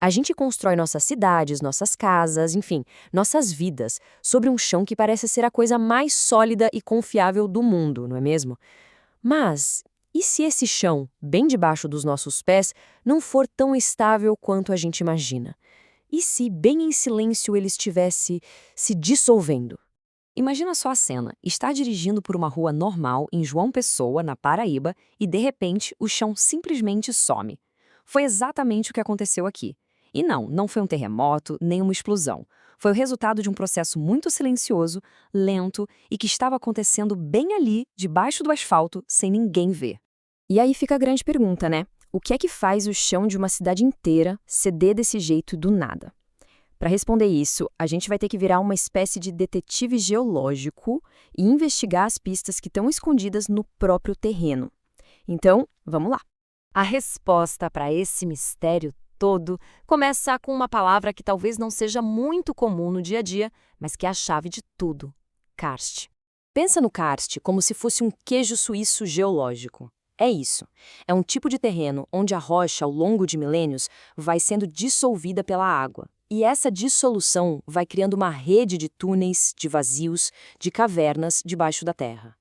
A gente constrói nossas cidades, nossas casas, enfim, nossas vidas, sobre um chão que parece ser a coisa mais sólida e confiável do mundo, não é mesmo? Mas, e se esse chão, bem debaixo dos nossos pés, não for tão estável quanto a gente imagina? E se, bem em silêncio, ele estivesse se dissolvendo? Imagina só a cena. Está dirigindo por uma rua normal em João Pessoa, na Paraíba, e de repente o chão simplesmente some. Foi exatamente o que aconteceu aqui. E não foi um terremoto, nem uma explosão. Foi o resultado de um processo muito silencioso, lento e que estava acontecendo bem ali, debaixo do asfalto, sem ninguém ver. E aí fica a grande pergunta, né? O que é que faz o chão de uma cidade inteira ceder desse jeito do nada? Para responder isso, a gente vai ter que virar uma espécie de detetive geológico e investigar as pistas que estão escondidas no próprio terreno. Então, vamos lá. A resposta para esse mistério todo começa com uma palavra que talvez não seja muito comum no dia a dia, mas que é a chave de tudo: karst. Pensa no karst como se fosse um queijo suíço geológico. É isso. É um tipo de terreno onde a rocha, ao longo de milênios, vai sendo dissolvida pela água. E essa dissolução vai criando uma rede de túneis, de vazios, de cavernas debaixo da terra.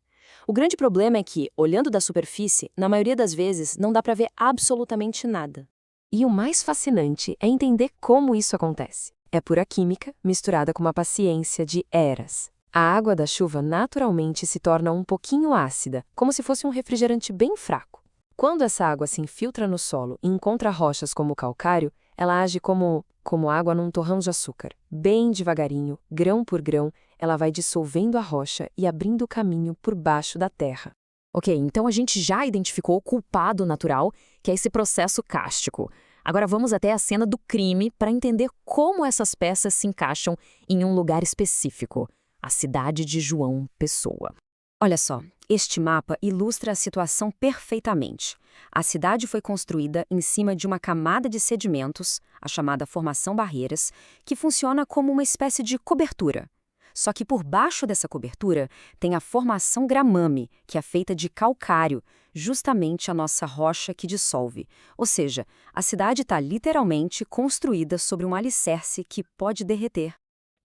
O grande problema é que, olhando da superfície, na maioria das vezes não dá para ver absolutamente nada. E o mais fascinante é entender como isso acontece. É pura química misturada com uma paciência de eras. A água da chuva naturalmente se torna um pouquinho ácida, como se fosse um refrigerante bem fraco. Quando essa água se infiltra no solo e encontra rochas como o calcário, ela age como água num torrão de açúcar. Bem devagarinho, grão por grão, ela vai dissolvendo a rocha e abrindo caminho por baixo da terra. Ok, então a gente já identificou o culpado natural, que é esse processo cástico. Agora vamos até a cena do crime para entender como essas peças se encaixam em um lugar específico: a cidade de João Pessoa. Olha só, este mapa ilustra a situação perfeitamente. A cidade foi construída em cima de uma camada de sedimentos, a chamada Formação Barreiras, que funciona como uma espécie de cobertura. Só que por baixo dessa cobertura tem a Formação Gramame, que é feita de calcário, justamente a nossa rocha que dissolve. Ou seja, a cidade está literalmente construída sobre um alicerce que pode derreter.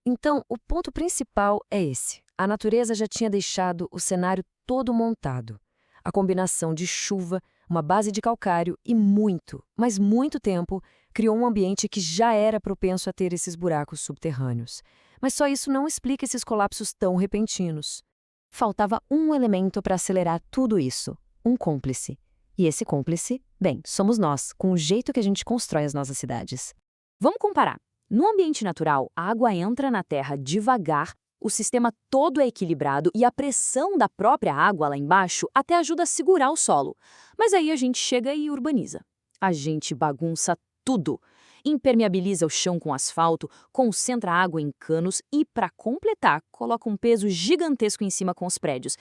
Então, o ponto principal é esse. A natureza já tinha deixado o cenário todo montado. A combinação de chuva, uma base de calcário e muito, mas muito tempo, criou um ambiente que já era propenso a ter esses buracos subterrâneos. Mas só isso não explica esses colapsos tão repentinos. Faltava um elemento para acelerar tudo isso: um cúmplice. E esse cúmplice, bem, somos nós, com o jeito que a gente constrói as nossas cidades. Vamos comparar. No ambiente natural, a água entra na terra devagar, o sistema todo é equilibrado e a pressão da própria água lá embaixo até ajuda a segurar o solo. Mas aí a gente chega e urbaniza. A gente bagunça tudo. Impermeabiliza o chão com asfalto, concentra a água em canos e, para completar, coloca um peso gigantesco em cima com os prédios.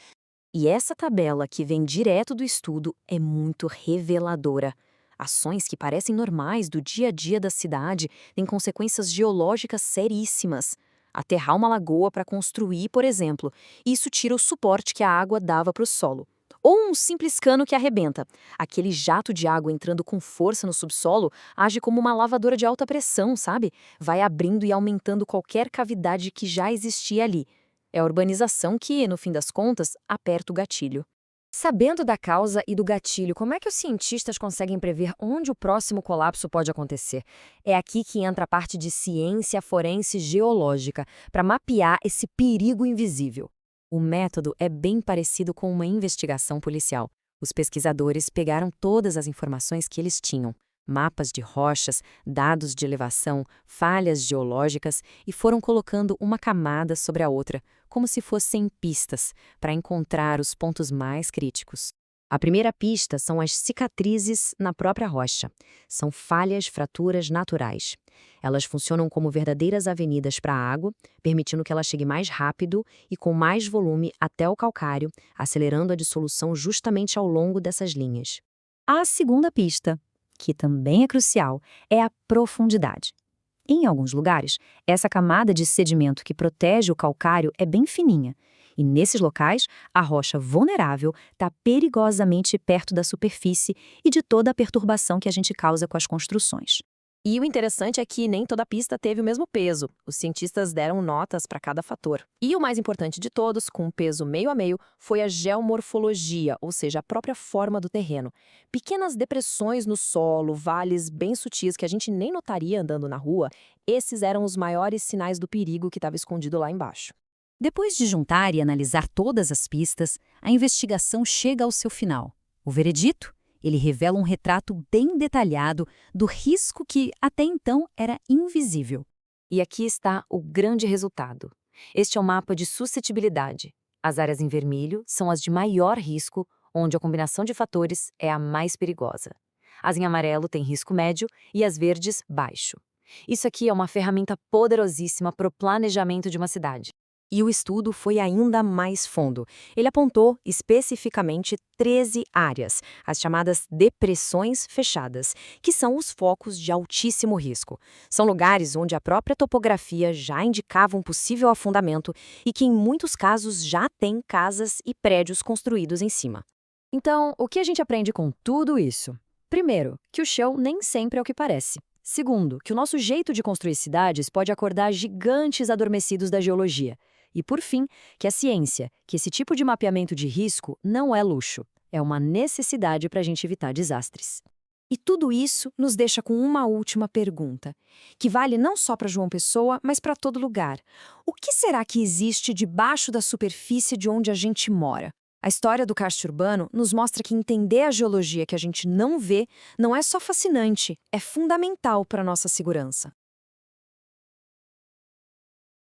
E essa tabela, que vem direto do estudo, é muito reveladora. Ações que parecem normais do dia a dia da cidade têm consequências geológicas seríssimas. Aterrar uma lagoa para construir, por exemplo, isso tira o suporte que a água dava para o solo. Ou um simples cano que arrebenta. Aquele jato de água entrando com força no subsolo age como uma lavadora de alta pressão, sabe? Vai abrindo e aumentando qualquer cavidade que já existia ali. É a urbanização que, no fim das contas, aperta o gatilho. Sabendo da causa e do gatilho, como é que os cientistas conseguem prever onde o próximo colapso pode acontecer? É aqui que entra a parte de ciência forense geológica, para mapear esse perigo invisível. O método é bem parecido com uma investigação policial. Os pesquisadores pegaram todas as informações que eles tinham: mapas de rochas, dados de elevação, falhas geológicas, e foram colocando uma camada sobre a outra, como se fossem pistas, para encontrar os pontos mais críticos. A primeira pista são as cicatrizes na própria rocha. São falhas, fraturas naturais. Elas funcionam como verdadeiras avenidas para a água, permitindo que ela chegue mais rápido e com mais volume até o calcário, acelerando a dissolução justamente ao longo dessas linhas. A segunda pista, que também é crucial, é a profundidade. Em alguns lugares, essa camada de sedimento que protege o calcário é bem fininha, e nesses locais, a rocha vulnerável está perigosamente perto da superfície e de toda a perturbação que a gente causa com as construções. E o interessante é que nem toda pista teve o mesmo peso. Os cientistas deram notas para cada fator. E o mais importante de todos, com um peso meio a meio, foi a geomorfologia, ou seja, a própria forma do terreno. Pequenas depressões no solo, vales bem sutis que a gente nem notaria andando na rua, esses eram os maiores sinais do perigo que estava escondido lá embaixo. Depois de juntar e analisar todas as pistas, a investigação chega ao seu final. O veredito? Ele revela um retrato bem detalhado do risco que, até então, era invisível. E aqui está o grande resultado. Este é o mapa de suscetibilidade. As áreas em vermelho são as de maior risco, onde a combinação de fatores é a mais perigosa. As em amarelo têm risco médio e as verdes, baixo. Isso aqui é uma ferramenta poderosíssima para o planejamento de uma cidade. E o estudo foi ainda mais fundo. Ele apontou especificamente 13 áreas, as chamadas depressões fechadas, que são os focos de altíssimo risco. São lugares onde a própria topografia já indicava um possível afundamento e que, em muitos casos, já tem casas e prédios construídos em cima. Então, o que a gente aprende com tudo isso? Primeiro, que o chão nem sempre é o que parece. Segundo, que o nosso jeito de construir cidades pode acordar gigantes adormecidos da geologia. E, por fim, que a ciência, que esse tipo de mapeamento de risco não é luxo, é uma necessidade para a gente evitar desastres. E tudo isso nos deixa com uma última pergunta, que vale não só para João Pessoa, mas para todo lugar. O que será que existe debaixo da superfície de onde a gente mora? A história do karst urbano nos mostra que entender a geologia que a gente não vê não é só fascinante, é fundamental para a nossa segurança.